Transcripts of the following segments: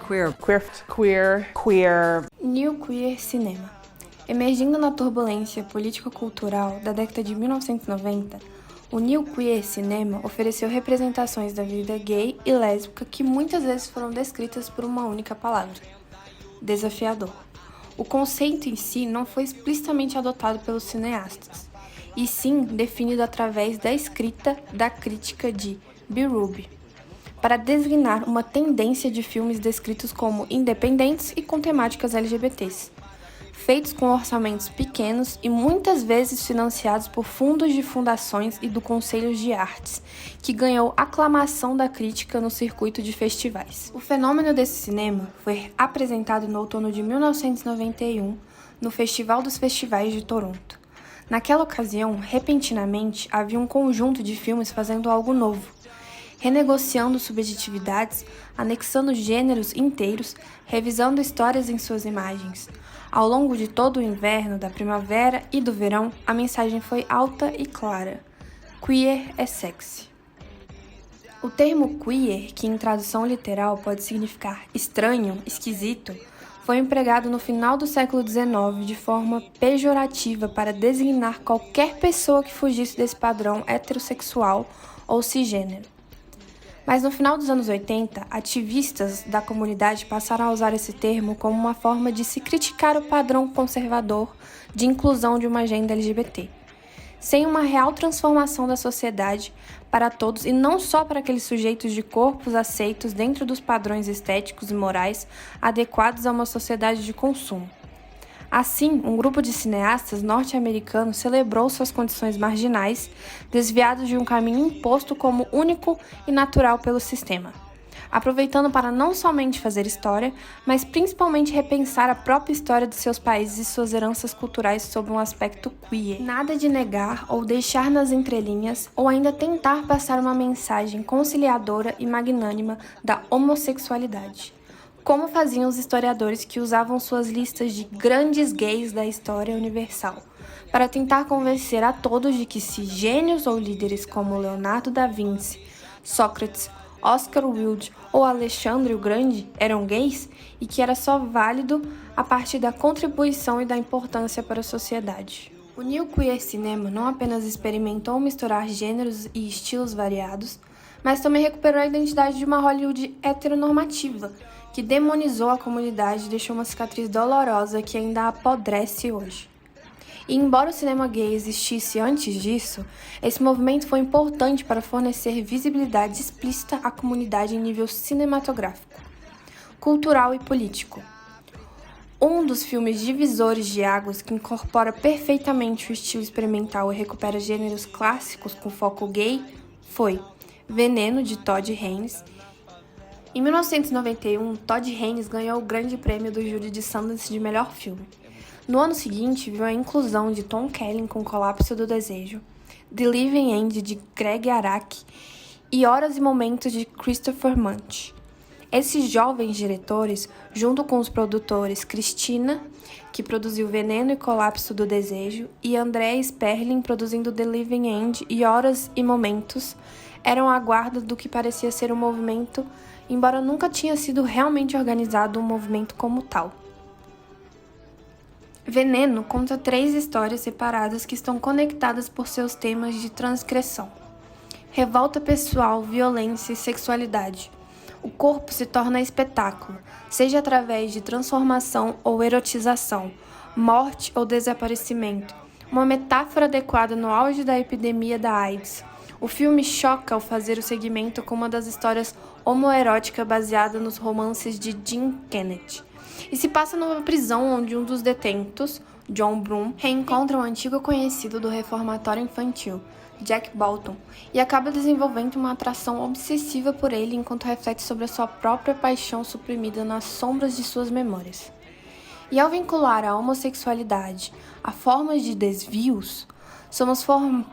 Queer. New Queer Cinema. Emergindo na turbulência político-cultural da década de 1990, o New Queer Cinema ofereceu representações da vida gay e lésbica que muitas vezes foram descritas por uma única palavra: desafiador. O conceito em si não foi explicitamente adotado pelos cineastas, e sim definido através da escrita da crítica de B-Ruby, para designar uma tendência de filmes descritos como independentes e com temáticas LGBTs, feitos com orçamentos pequenos e muitas vezes financiados por fundos de fundações e do Conselho de Artes, que ganhou aclamação da crítica no circuito de festivais. O fenômeno desse cinema foi apresentado no outono de 1991 no Festival dos Festivais de Toronto. Naquela ocasião, repentinamente, havia um conjunto de filmes fazendo algo novo, renegociando subjetividades, anexando gêneros inteiros, revisando histórias em suas imagens. Ao longo de todo o inverno, da primavera e do verão, a mensagem foi alta e clara: queer é sexy. O termo queer, que em tradução literal pode significar estranho, esquisito, foi empregado no final do século XIX de forma pejorativa para designar qualquer pessoa que fugisse desse padrão heterossexual ou cisgênero. Mas no final dos anos 80, ativistas da comunidade passaram a usar esse termo como uma forma de se criticar o padrão conservador de inclusão de uma agenda LGBT, sem uma real transformação da sociedade para todos e não só para aqueles sujeitos de corpos aceitos dentro dos padrões estéticos e morais adequados a uma sociedade de consumo. Assim, um grupo de cineastas norte-americanos celebrou suas condições marginais, desviados de um caminho imposto como único e natural pelo sistema, aproveitando para não somente fazer história, mas principalmente repensar a própria história de seus países e suas heranças culturais sob um aspecto queer. Nada de negar ou deixar nas entrelinhas, ou ainda tentar passar uma mensagem conciliadora e magnânima da homossexualidade, como faziam os historiadores que usavam suas listas de grandes gays da história universal, para tentar convencer a todos de que se gênios ou líderes como Leonardo da Vinci, Sócrates, Oscar Wilde ou Alexandre o Grande eram gays e que era só válido a partir da contribuição e da importância para a sociedade. O New Queer Cinema não apenas experimentou misturar gêneros e estilos variados, mas também recuperou a identidade de uma Hollywood heteronormativa, que demonizou a comunidade e deixou uma cicatriz dolorosa que ainda apodrece hoje. E embora o cinema gay existisse antes disso, esse movimento foi importante para fornecer visibilidade explícita à comunidade em nível cinematográfico, cultural e político. Um dos filmes divisores de águas que incorpora perfeitamente o estilo experimental e recupera gêneros clássicos com foco gay foi Veneno, de Todd Haynes. Em 1991, Todd Haynes ganhou o grande prêmio do júri de Sundance de melhor filme. No ano seguinte, viu a inclusão de Tom Kenny com Colapso do Desejo, The Living End, de Greg Araki, e Horas e Momentos, de Christopher Munch. Esses jovens diretores, junto com os produtores Christina, que produziu Veneno e Colapso do Desejo, e Andrea Sperling, produzindo The Living End e Horas e Momentos, eram a guarda do que parecia ser um movimento, embora nunca tinha sido realmente organizado um movimento como tal. Veneno conta 3 histórias separadas que estão conectadas por seus temas de transgressão: revolta pessoal, violência e sexualidade. O corpo se torna espetáculo, seja através de transformação ou erotização, morte ou desaparecimento, uma metáfora adequada no auge da epidemia da AIDS. O filme choca ao fazer o segmento com uma das histórias homoerótica baseada nos romances de Jean Kennedy, e se passa numa prisão onde um dos detentos, John Broom, reencontra um antigo conhecido do reformatório infantil, Jack Bolton, e acaba desenvolvendo uma atração obsessiva por ele enquanto reflete sobre a sua própria paixão suprimida nas sombras de suas memórias. E ao vincular a homossexualidade a formas de desvios, somos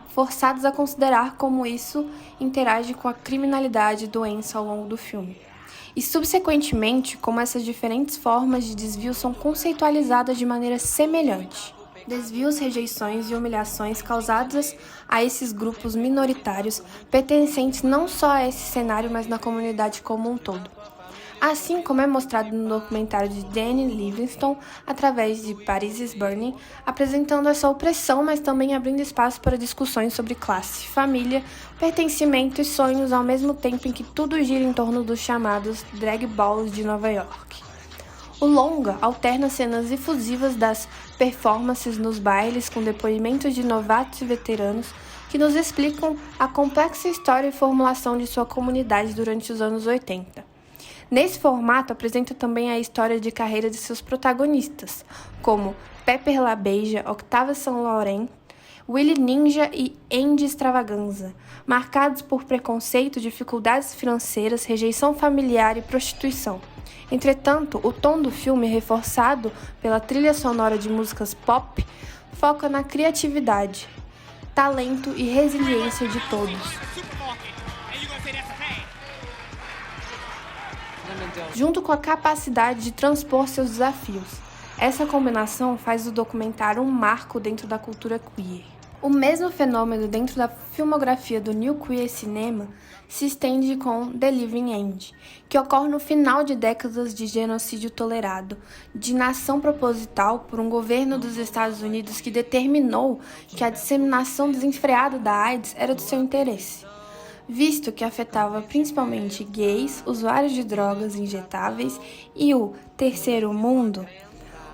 forçados a considerar como isso interage com a criminalidade e doença ao longo do filme. E, subsequentemente, como essas diferentes formas de desvio são conceitualizadas de maneira semelhante. Desvios, rejeições e humilhações causadas a esses grupos minoritários, pertencentes não só a esse cenário, mas na comunidade como um todo. assim como é mostrado no documentário de Danny Livingstone, através de Paris is Burning, apresentando essa opressão, mas também abrindo espaço para discussões sobre classe, família, pertencimento e sonhos, ao mesmo tempo em que tudo gira em torno dos chamados drag balls de Nova York. O longa alterna cenas efusivas das performances nos bailes com depoimentos de novatos e veteranos que nos explicam a complexa história e formulação de sua comunidade durante os anos 80. Nesse formato, apresenta também a história de carreira de seus protagonistas, como Pepper LaBeija, Octavia St. Laurent, Willie Ninja e Andy Extravaganza, marcados por preconceito, dificuldades financeiras, rejeição familiar e prostituição. Entretanto, o tom do filme, reforçado pela trilha sonora de músicas pop, foca na criatividade, talento e resiliência de todos, junto com a capacidade de transpor seus desafios. Essa combinação faz do documentário um marco dentro da cultura queer. O mesmo fenômeno dentro da filmografia do New Queer Cinema se estende com The Living End, que ocorre no final de décadas de genocídio tolerado, de inação proposital por um governo dos Estados Unidos que determinou que a disseminação desenfreada da AIDS era do seu interesse, visto que afetava principalmente gays, usuários de drogas injetáveis e o terceiro mundo,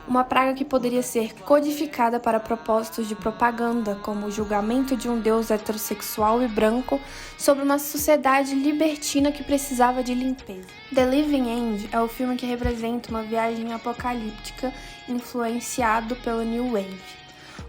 uma praga que poderia ser codificada para propósitos de propaganda, como o julgamento de um deus heterossexual e branco sobre uma sociedade libertina que precisava de limpeza. The Living End é o filme que representa uma viagem apocalíptica influenciado pela New Wave,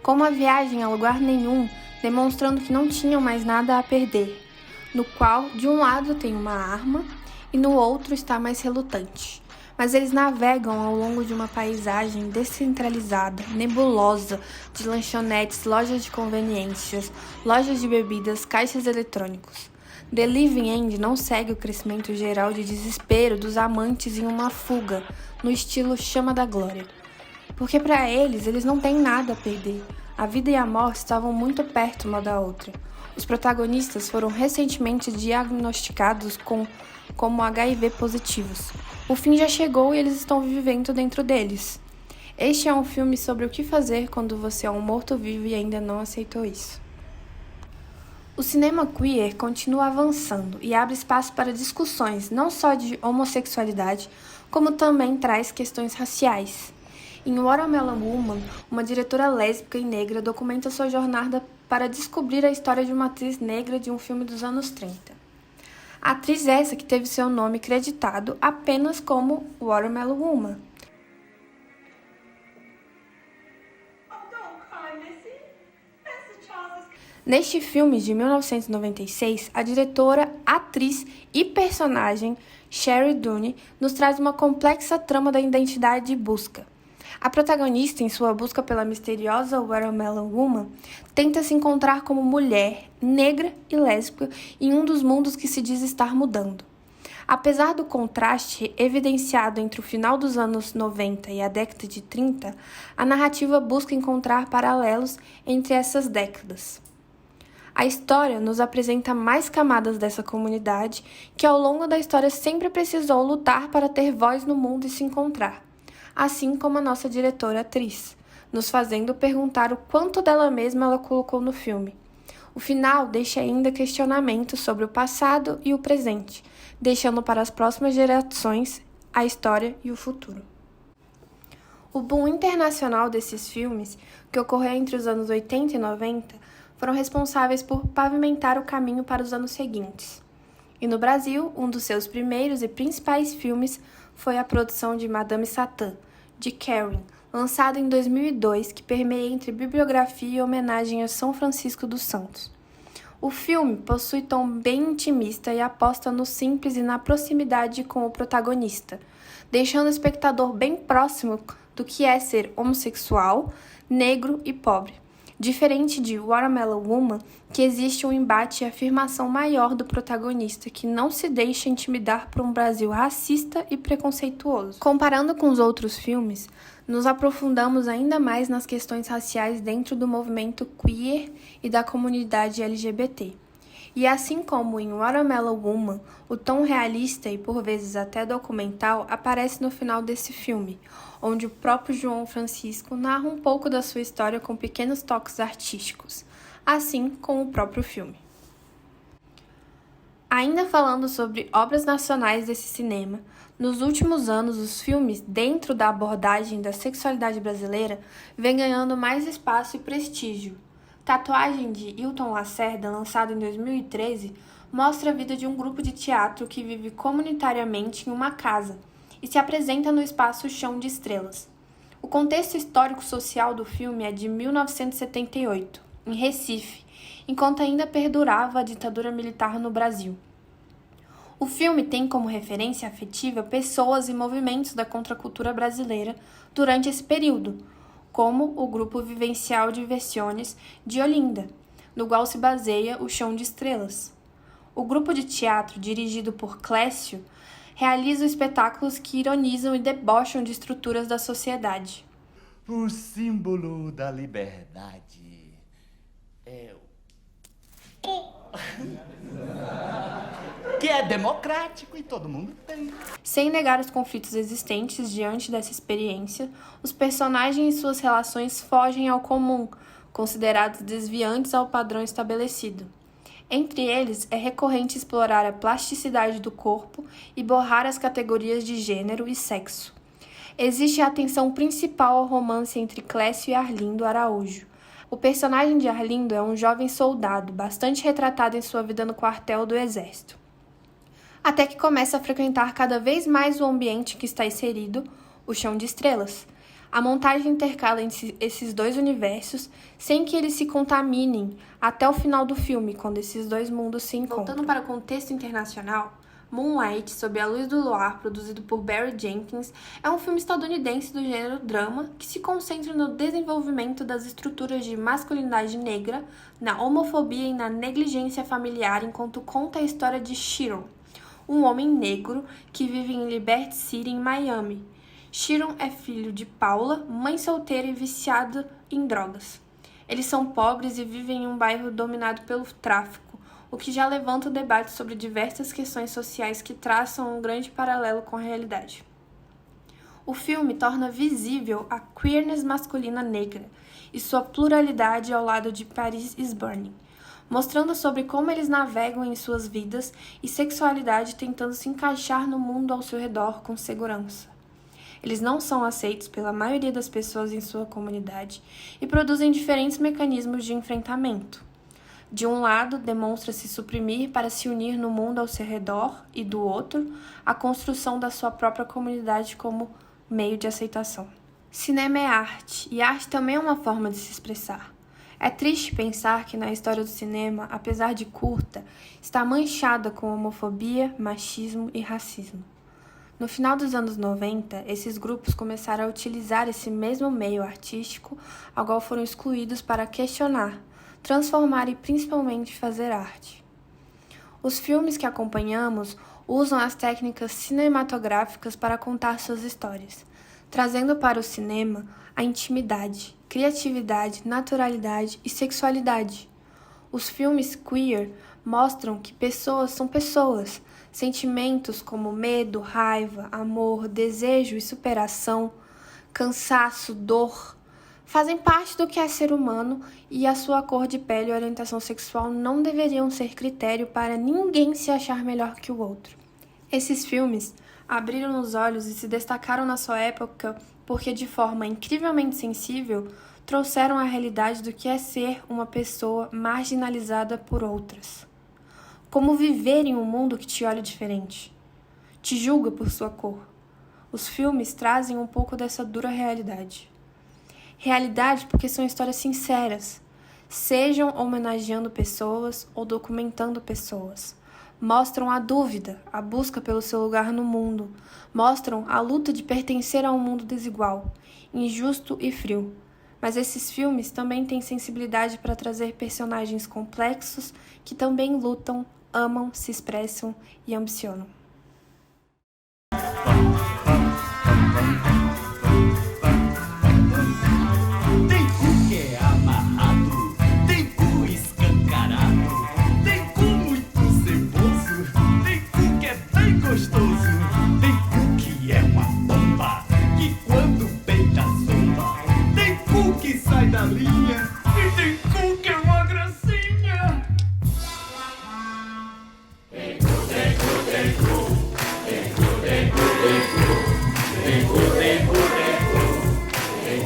com uma viagem a lugar nenhum, demonstrando que não tinham mais nada a perder, no qual, de um lado, tem uma arma e no outro está mais relutante. Mas eles navegam ao longo de uma paisagem descentralizada, nebulosa, de lanchonetes, lojas de conveniências, lojas de bebidas, caixas eletrônicos. The Living End não segue o crescimento geral de desespero dos amantes em uma fuga, no estilo Chama da Glória. Porque para eles não têm nada a perder. A vida e a morte estavam muito perto uma da outra. Os protagonistas foram recentemente diagnosticados como HIV positivos. O fim já chegou e eles estão vivendo dentro deles. Este é um filme sobre o que fazer quando você é um morto-vivo e ainda não aceitou isso. O cinema queer continua avançando e abre espaço para discussões não só de homossexualidade, como também traz questões raciais. Em Watermelon Woman, uma diretora lésbica e negra documenta sua jornada para descobrir a história de uma atriz negra de um filme dos anos 30. A atriz essa que teve seu nome creditado apenas como Watermelon Woman. Neste filme de 1996, a diretora, atriz e personagem Sherry Dooney nos traz uma complexa trama da identidade e busca. A protagonista, em sua busca pela misteriosa Watermelon Woman, tenta se encontrar como mulher, negra e lésbica em um dos mundos que se diz estar mudando. Apesar do contraste evidenciado entre o final dos anos 90 e a década de 30, a narrativa busca encontrar paralelos entre essas décadas. A história nos apresenta mais camadas dessa comunidade que ao longo da história sempre precisou lutar para ter voz no mundo e se encontrar, assim como a nossa diretora atriz, nos fazendo perguntar o quanto dela mesma ela colocou no filme. O final deixa ainda questionamentos sobre o passado e o presente, deixando para as próximas gerações a história e o futuro. O boom internacional desses filmes, que ocorreu entre os anos 80 e 90, foram responsáveis por pavimentar o caminho para os anos seguintes. E no Brasil, um dos seus primeiros e principais filmes foi a produção de Madame Satã, de Karen, lançado em 2002, que permeia entre bibliografia e homenagem a São Francisco dos Santos. O filme possui tom bem intimista e aposta no simples e na proximidade com o protagonista, deixando o espectador bem próximo do que é ser homossexual, negro e pobre. Diferente de Watermelon Woman, que existe um embate e afirmação maior do protagonista que não se deixa intimidar por um Brasil racista e preconceituoso. Comparando com os outros filmes, nos aprofundamos ainda mais nas questões raciais dentro do movimento queer e da comunidade LGBT. E assim como em Watermelon Woman, o tom realista e por vezes até documental aparece no final desse filme, onde o próprio João Francisco narra um pouco da sua história com pequenos toques artísticos, assim como o próprio filme. Ainda falando sobre obras nacionais desse cinema, nos últimos anos os filmes, dentro da abordagem da sexualidade brasileira, vêm ganhando mais espaço e prestígio. Tatuagem de Hilton Lacerda, lançado em 2013, mostra a vida de um grupo de teatro que vive comunitariamente em uma casa e se apresenta no espaço Chão de Estrelas. O contexto histórico-social do filme é de 1978, em Recife, enquanto ainda perdurava a ditadura militar no Brasil. O filme tem como referência afetiva pessoas e movimentos da contracultura brasileira durante esse período, como o Grupo Vivencial de Versiones de Olinda, no qual se baseia o Chão de Estrelas. O grupo de teatro, dirigido por Clécio, realiza espetáculos que ironizam e debocham de estruturas da sociedade. O símbolo da liberdade é o... que é democrático e todo mundo tem. Sem negar os conflitos existentes diante dessa experiência, os personagens e suas relações fogem ao comum, considerados desviantes ao padrão estabelecido. Entre eles, é recorrente explorar a plasticidade do corpo e borrar as categorias de gênero e sexo. Existe a atenção principal ao romance entre Clécio e Arlindo Araújo. O personagem de Arlindo é um jovem soldado, bastante retratado em sua vida no quartel do Exército. Até que começa a frequentar cada vez mais o ambiente que está inserido, o Chão de Estrelas. A montagem intercala entre esses dois universos sem que eles se contaminem até o final do filme, quando esses dois mundos se encontram. Voltando para o contexto internacional, Moonlight, Sob a Luz do Luar, produzido por Barry Jenkins, é um filme estadunidense do gênero drama que se concentra no desenvolvimento das estruturas de masculinidade negra, na homofobia e na negligência familiar, enquanto conta a história de Sharon, um homem negro que vive em Liberty City, em Miami. Sharon é filho de Paula, mãe solteira e viciada em drogas. Eles são pobres e vivem em um bairro dominado pelo tráfico, o que já levanta o debate sobre diversas questões sociais que traçam um grande paralelo com a realidade. O filme torna visível a queerness masculina negra e sua pluralidade ao lado de Paris is Burning, mostrando sobre como eles navegam em suas vidas e sexualidade tentando se encaixar no mundo ao seu redor com segurança. Eles não são aceitos pela maioria das pessoas em sua comunidade e produzem diferentes mecanismos de enfrentamento. De um lado, demonstra-se suprimir para se unir no mundo ao seu redor e, do outro, a construção da sua própria comunidade como meio de aceitação. Cinema é arte, e arte também é uma forma de se expressar. É triste pensar que na história do cinema, apesar de curta, está manchada com homofobia, machismo e racismo. No final dos anos 90, esses grupos começaram a utilizar esse mesmo meio artístico, ao qual foram excluídos para questionar, transformar e principalmente fazer arte. Os filmes que acompanhamos usam as técnicas cinematográficas para contar suas histórias, trazendo para o cinema a intimidade, criatividade, naturalidade e sexualidade. Os filmes queer mostram que pessoas são pessoas. Sentimentos como medo, raiva, amor, desejo e superação, cansaço, dor, fazem parte do que é ser humano e a sua cor de pele e orientação sexual não deveriam ser critério para ninguém se achar melhor que o outro. Esses filmes abriram os olhos e se destacaram na sua época porque, de forma incrivelmente sensível, trouxeram a realidade do que é ser uma pessoa marginalizada por outras. Como viver em um mundo que te olha diferente, te julga por sua cor. Os filmes trazem um pouco dessa dura realidade. Realidade porque são histórias sinceras, sejam homenageando pessoas ou documentando pessoas. Mostram a dúvida, a busca pelo seu lugar no mundo. Mostram a luta de pertencer a um mundo desigual, injusto e frio. Mas esses filmes também têm sensibilidade para trazer personagens complexos que também lutam, amam, se expressam e ambicionam. Tem cu que é amarrado, tem cu escancarado, tem cu galinha. E tem cu que é uma gracinha. Tem cu, tem cu, tem cu. Tem cu, tem cu, tem cu. Tem cu.